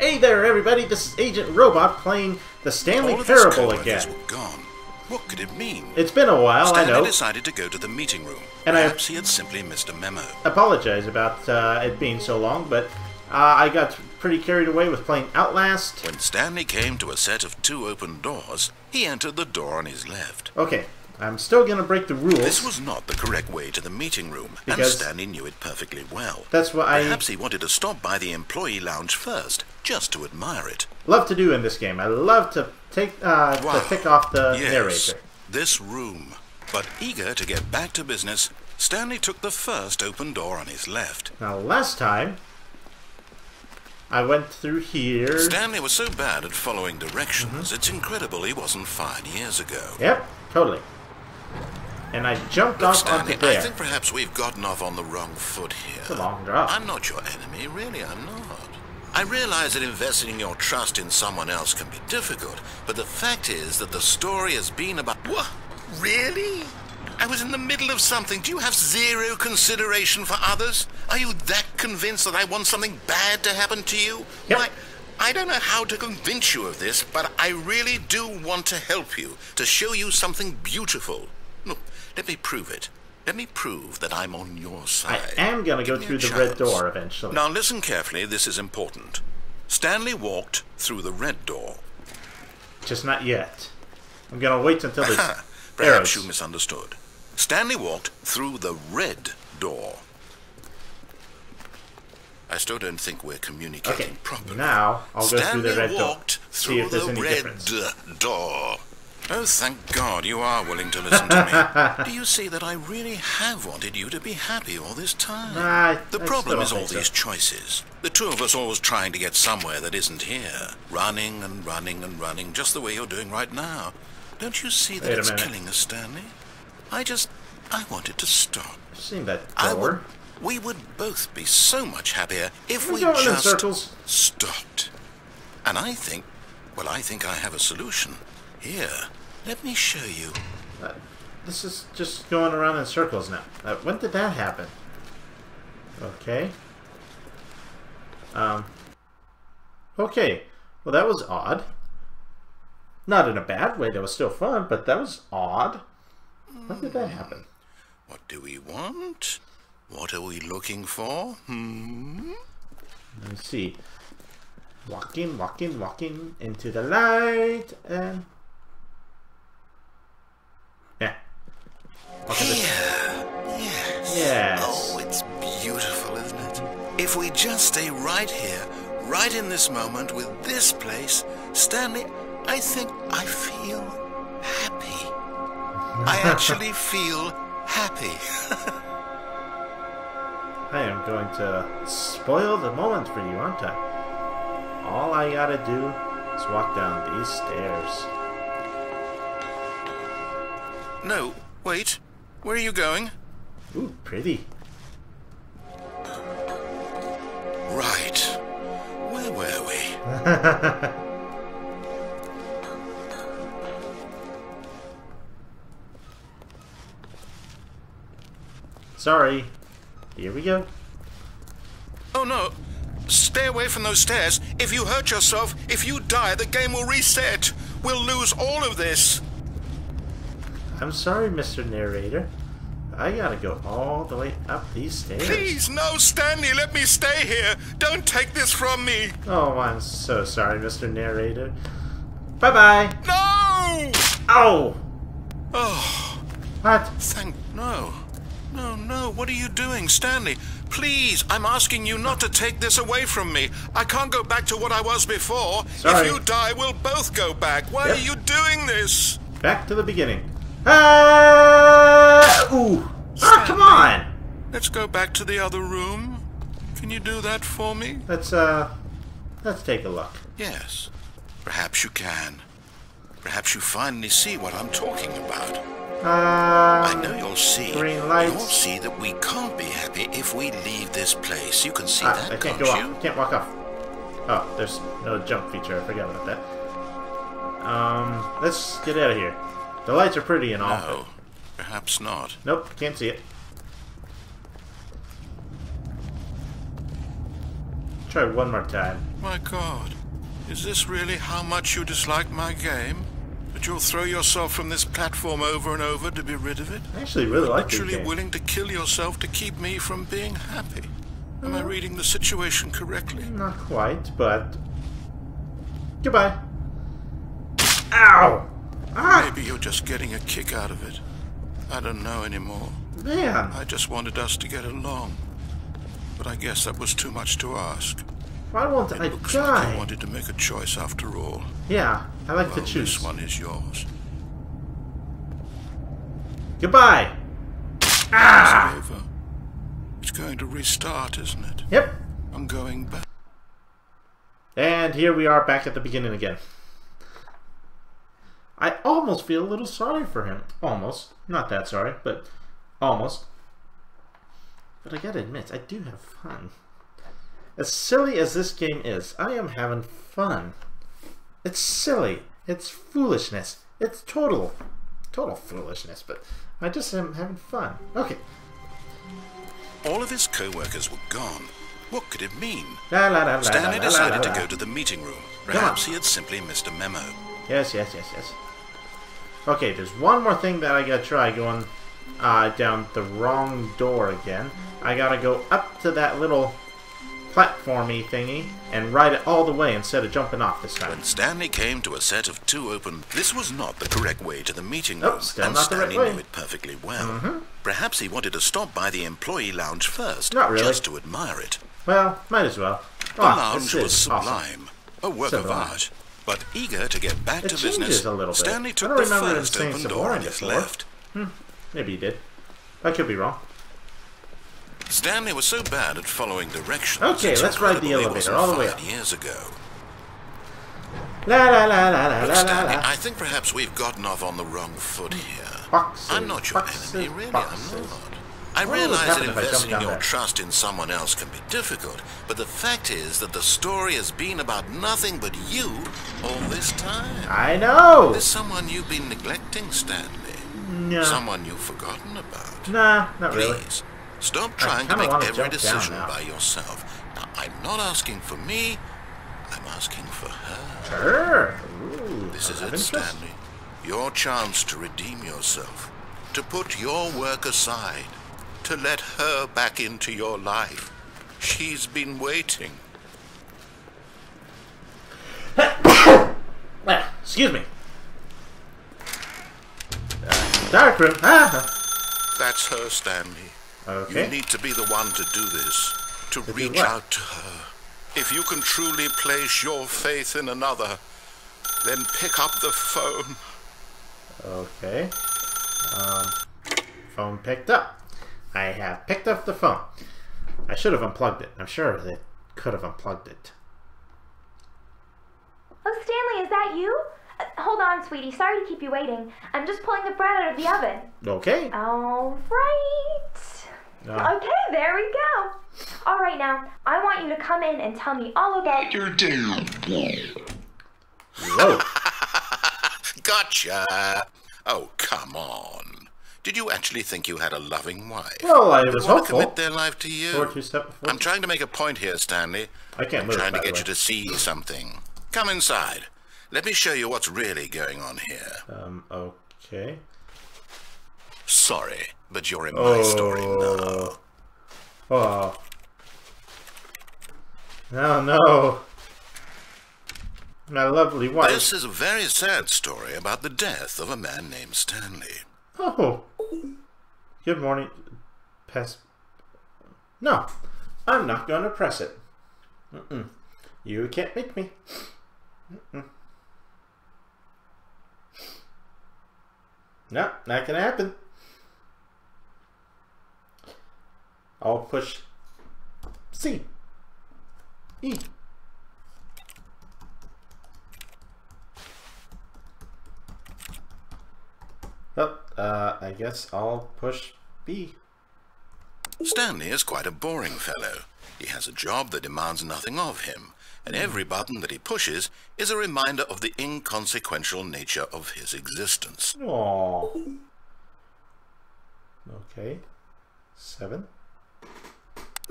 Hey there, everybody! This is Agent Robot playing the Stanley Parable again. Were gone. What could it mean? It's been a while, Stanley I know. decided to go to the meeting room. And perhaps he had simply missed a memo. Apologize about it being so long, but I got pretty carried away with playing Outlast. When Stanley came to a set of 2 open doors, he entered the door on his left. Okay, I'm still gonna break the rules. This was not the correct way to the meeting room, and Stanley knew it perfectly well. That's what Perhaps he wanted to stop by the employee lounge first, just to admire it. Love to do in this game. I love to take to pick off the narrator. This room. But eager to get back to business, Stanley took the first open door on his left. Now, last time I went through here. Stanley was so bad at following directions, it's incredible he wasn't fired years ago. Yep, totally. And I jumped off Stanley, onto there. I think perhaps we've gotten off on the wrong foot here. It's a long drop. I'm not your enemy, really, I'm not. I realize that investing your trust in someone else can be difficult, but the fact is that the story has been about... What? Really? I was in the middle of something. Do you have zero consideration for others? Are you that convinced that I want something bad to happen to you? Yep. Why, I don't know how to convince you of this, but I really do want to help you, to show you something beautiful. Look, let me prove it. Let me prove that I'm on your side. I am going to go through the red door eventually. Now listen carefully, this is important. Stanley walked through the red door. Just not yet. I'm going to wait until the Perhaps you misunderstood. Stanley walked through the red door. I still don't think we're communicating properly. Now I'll go through the red door. Walked See if there's any difference. Door. Oh, thank God you are willing to listen to me. Do you see that I really have wanted you to be happy all this time? The problem is all these choices. The two of us always trying to get somewhere that isn't here. Running and running and running, just the way you're doing right now. Don't you see that it's killing us, Stanley? I wanted to stop. I've seen that door. We would both be so much happier if we just stopped. And I think I have a solution. Here, let me show you. This is just going around in circles now. When did that happen? Okay. Okay. Well, that was odd. Not in a bad way. That was still fun, but that was odd. When did that happen? What do we want? What are we looking for? Let me see. Walking, walking, walking into the light, and... Yeah. Yes. Oh, it's beautiful, isn't it? If we just stay right here, right in this moment with this place, Stanley, I think I feel happy. I actually feel happy. I am going to spoil the moment for you, aren't I? All I gotta do is walk down these stairs. No, wait. Where are you going? Ooh, pretty. Right. Where were we? Sorry. Here we go. Oh no. Stay away from those stairs. If you hurt yourself, if you die, the game will reset. We'll lose all of this. I'm sorry, Mr. Narrator. I gotta go all the way up these stairs. Please, no, Stanley, let me stay here. Don't take this from me. Oh, I'm so sorry, Mr. Narrator. Bye-bye. No! Oh! Oh. What? No. No, what are you doing, Stanley? Please, I'm asking you not to take this away from me. I can't go back to what I was before. Sorry. If you die, we'll both go back. Why are you doing this? Back to the beginning. Ooh! Stanley, Come on! Let's go back to the other room. Can you do that for me? Let's take a look. Yes. Perhaps you can. Perhaps you finally see what I'm talking about. I know you'll see. Green lights. You'll see that we can't be happy if we leave this place. You can see that, I can't can't go you? off. I can't walk off. Oh, there's no jump feature. I forgot about that. Let's get out of here. The lights are pretty and all. No, perhaps not. Nope, can't see it. try one more time. My God, is this really how much you dislike my game? That you'll throw yourself from this platform over and over to be rid of it? I actually really like this Literally game. willing to kill yourself to keep me from being happy. Am I reading the situation correctly? Not quite, but... Goodbye. Ow! Ah! Maybe you're just getting a kick out of it. I don't know anymore. Man! I just wanted us to get along. But I guess that was too much to ask. Why won't I Looks like I die? wanted to make a choice after all. Yeah, I like to Well, choose. this one is yours. Goodbye! It's Ah! over. It's going to restart, isn't it? Yep. I'm going back. And here we are back at the beginning again. I almost feel a little sorry for him. Almost. Not that sorry, but almost. But I gotta admit, I do have fun. As silly as this game is, I am having fun. It's silly. It's foolishness. It's total foolishness, but I just am having fun. Okay. All of his co-workers were gone. What could it mean? Stanley Stanley decided to go to the meeting room. Perhaps he had simply missed a memo. Yes. Okay, there's one more thing that I gotta try going down the wrong door again. I gotta go up to that little platformy thingy and ride it all the way instead of jumping off this time. When Stanley came to a set of two open, this was not the correct way to the meeting room, Still and not the right Stanley way. knew it perfectly well. Perhaps he wanted to stop by the employee lounge first, Not really. just to admire it. Well, might as well. The lounge was sublime, a work of Sublime. art. But eager to get back It to changes business, a little bit. Stanley I took don't the remember him first saying open door sublime on his before. left. Maybe he did. I could be wrong. Stanley was so bad at following directions. Okay, it's let's ride the incredible he elevator wasn't all the way fired up. years ago. La la la la la Look, la Stanley, la. I think perhaps we've gotten off on the wrong foot here. Boxes, I'm not your boxes, enemy, really, boxes. I'm not. I What would realize that happen if I jumped investing down your there? trust in someone else can be difficult, but the fact is that the story has been about nothing but you all this time. I know! There's someone you've been neglecting, Stanley. No. Someone you've forgotten about. Nah, not really. Please, stop trying to kinda make wanna every jump down decision now. by yourself. Now, I'm not asking for me, I'm asking for her. Sure. Ooh, This is of it, interest. Stanley. Your chance to redeem yourself. To put your work aside. To let her back into your life. She's been waiting. Excuse me. Dark room. Ah. That's her, Stanley. Okay. You need to be the one to do this. To do reach what? out to her. If you can truly place your faith in another, then pick up the phone. Okay. Phone picked up. I have picked up the phone. I should have unplugged it. I'm sure they could have unplugged it. Oh, Stanley, is that you? Hold on, sweetie. Sorry to keep you waiting. I'm just pulling the bread out of the oven. Okay. All right. Okay, there we go. All right, now, I want you to come in and tell me all about your day. Whoa. Gotcha. Oh, come on. Did you actually think you had a loving wife? Well, I They was want hopeful. to commit their life to you. 427. I'm trying to make a point here, Stanley. I can't move, I'm trying by to the get way. you to see something. Come inside. Let me show you what's really going on here. Okay. Sorry, but you're in my story now. Oh. No. My lovely wife. This is a very sad story about the death of a man named Stanley. Oh. Good morning. Press. No. I'm not going to press it. You can't make me. No, not going to happen. I'll push C. E. Well, I guess I'll push B. Stanley is quite a boring fellow. He has a job that demands nothing of him, and every button that he pushes is a reminder of the inconsequential nature of his existence. Aww. Okay. 7.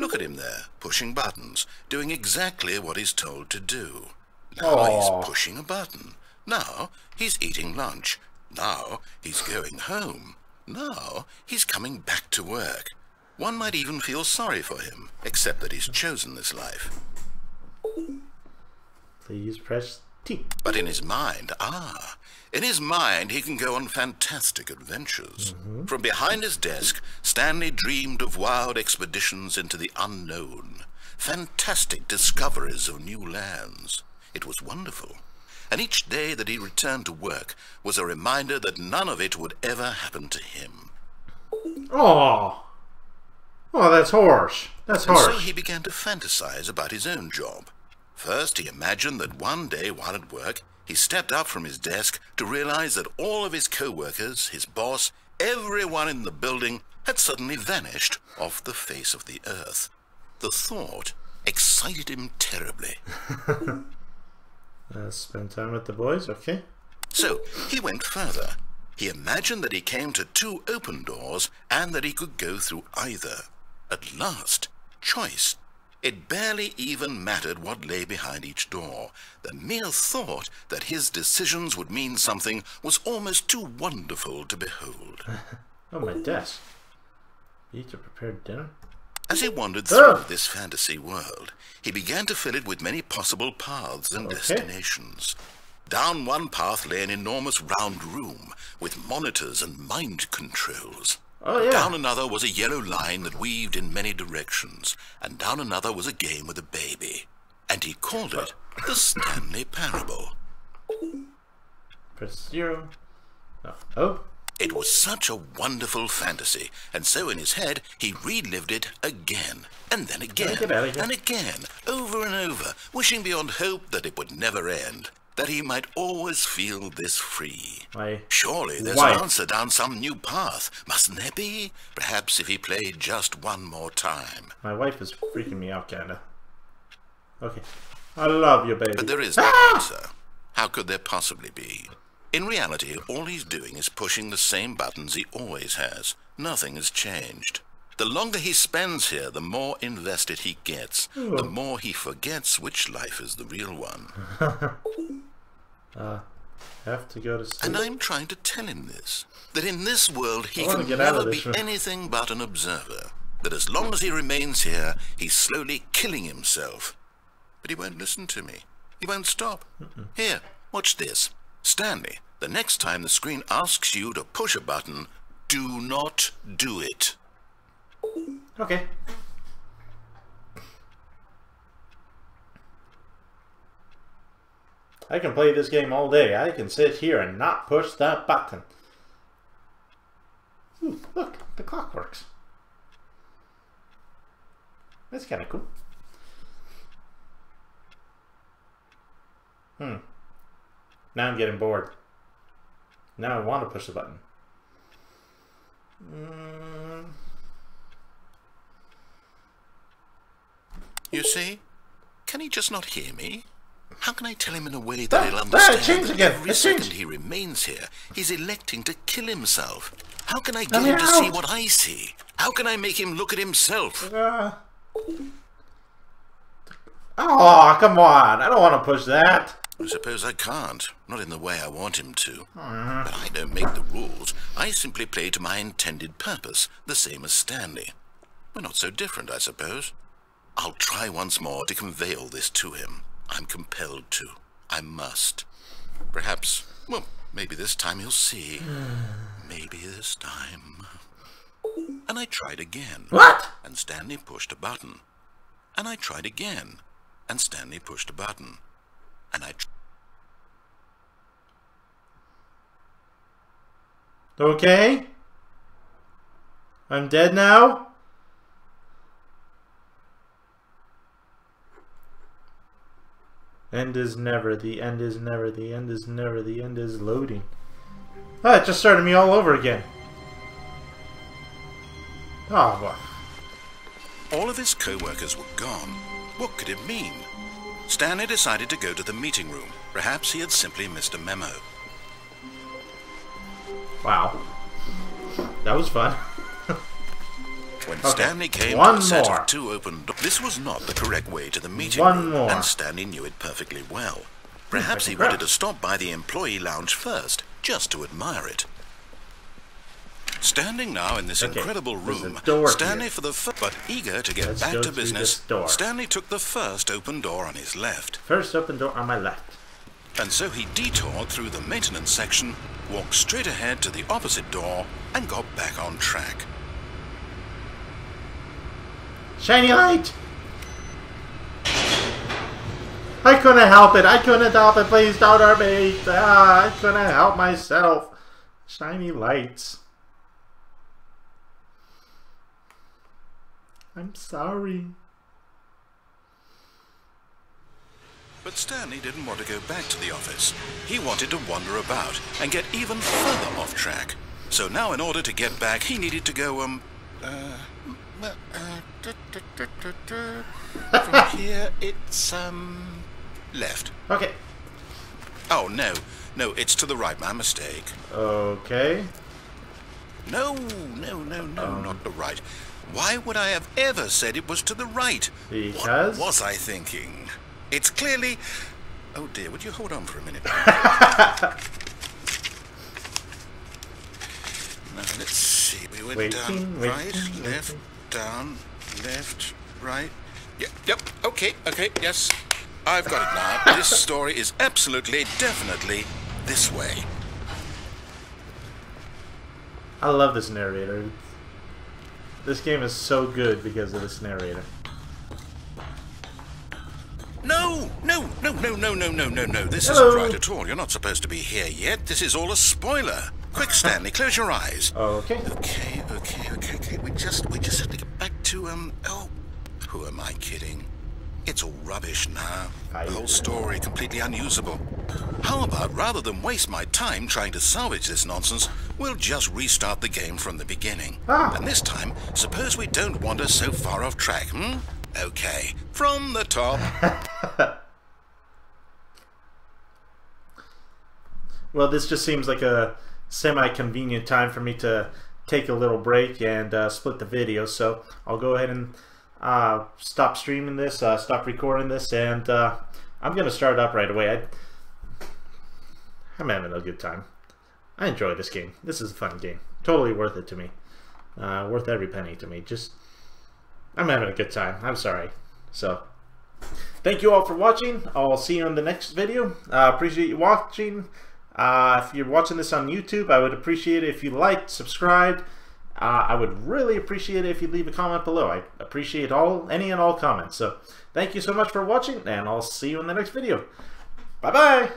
Look at him there, pushing buttons, doing exactly what he's told to do. Now he's pushing a button. Now he's eating lunch. Now he's going home. Now he's coming back to work. One might even feel sorry for him, except that he's chosen this life. Please press T. But in his mind, in his mind he can go on fantastic adventures. From behind his desk, Stanley dreamed of wild expeditions into the unknown, fantastic discoveries of new lands. It was wonderful. And each day that he returned to work was a reminder that none of it would ever happen to him. Oh, that's harsh. That's harsh. And so he began to fantasize about his own job. First, he imagined that one day while at work, he stepped up from his desk to realize that all of his co-workers, his boss, everyone in the building had suddenly vanished off the face of the earth. The thought excited him terribly. Spend time with the boys, okay? So he went further. He imagined that he came to 2 open doors and that he could go through either. At last, choice. It barely even mattered what lay behind each door. The mere thought that his decisions would mean something was almost too wonderful to behold. Oh, my desk. Eat to prepare dinner? As he wandered through this fantasy world, he began to fill it with many possible paths and destinations. Down one path lay an enormous round room with monitors and mind controls. Down another was a yellow line that weaved in many directions, and down another was a game with a baby. And he called it the Stanley Parable. Press 0. Oh. It was such a wonderful fantasy, and so in his head he relived it again, and then again, and again, over and over, wishing beyond hope that it would never end, that he might always feel this free. Surely there's an answer down some new path, mustn't there be? Perhaps if he played just one more time. My wife is freaking me out, kinda. Okay. I love you, baby. But there is no answer. How could there possibly be? In reality, all he's doing is pushing the same buttons he always has. Nothing has changed. The longer he spends here, the more invested he gets. The more he forgets which life is the real one. Have to go to sleep. And I'm trying to tell him this. That in this world he can never be anything but an observer. That as long as he remains here, he's slowly killing himself. But he won't listen to me. He won't stop. Here, watch this. Stanley, the next time the screen asks you to push a button, do not do it. Okay. I can play this game all day. I can sit here and not push that button. Ooh, look, the clock works. That's kind of cool. Now I'm getting bored. Now I want to push the button. You see? Can he just not hear me? How can I tell him in a way that he'll understand that every second he remains here, he's electing to kill himself? How can I get him to see what I see? How can I make him look at himself? Oh, come on. I don't want to push that. I suppose I can't. Not in the way I want him to. But I don't make the rules. I simply play to my intended purpose, the same as Stanley. We're not so different, I suppose. I'll try once more to convey all this to him. I'm compelled to. I must. Perhaps, well, maybe this time he'll see. Maybe this time. And I tried again. What? And Stanley pushed a button. And I tried again. And Stanley pushed a button. And I... Okay. I'm dead now. End is never. The end is never. The end is never. The end is loading. Oh, it just started me all over again. Oh, well. All of his co-workers were gone. What could it mean? Stanley decided to go to the meeting room. Perhaps he had simply missed a memo. Wow. That was fun. When Stanley came to the set of 2 open doors, this was not the correct way to the meeting room, and Stanley knew it perfectly well. Perhaps he wanted to stop by the employee lounge first, just to admire it. Standing now in this incredible room, Stanley but eager to get back to business, Stanley took the first open door on his left. First open door on my left. And so he detoured through the maintenance section, walked straight ahead to the opposite door, and got back on track. Shiny light! I couldn't help it. I couldn't help it. Please don't hurt me. I couldn't help myself. Shiny lights. I'm sorry. But Stanley didn't want to go back to the office. He wanted to wander about and get even further off track. So now in order to get back, he needed to go, from here, it's, left. Okay. Oh, no, it's to the right, my mistake. Okay. No, not the right. Why would I have ever said it was to the right? Because? What was I thinking? It's clearly... Oh dear, would you hold on for a minute? Now, let's see. We went down right, left, down, left, right. Yep, okay, yes. I've got it now. This story is absolutely, definitely this way. I love this narrator. This game is so good because of this narrator. No. This isn't right at all. You're not supposed to be here yet. This is all a spoiler. Quick, Stanley, close your eyes. Okay. Okay. We just have to get back to, oh, who am I kidding? It's all rubbish now. The whole story completely unusable. How about, rather than waste my time trying to salvage this nonsense, we'll just restart the game from the beginning. And this time, suppose we don't wander so far off track, Okay, from the top. Well, this just seems like a semi-convenient time for me to take a little break and split the video, so I'll go ahead and stop streaming this, stop recording this, and I'm gonna start up right away. I'm having a good time. I enjoy this game. This is a fun game. Totally worth it to me. Worth every penny to me. I'm having a good time. I'm sorry. So, thank you all for watching. I'll see you in the next video. Appreciate you watching. If you're watching this on YouTube, I would appreciate it if you liked, subscribed. I would really appreciate it if you leave a comment below. I appreciate any and all comments. So, thank you so much for watching, and I'll see you in the next video. Bye-bye!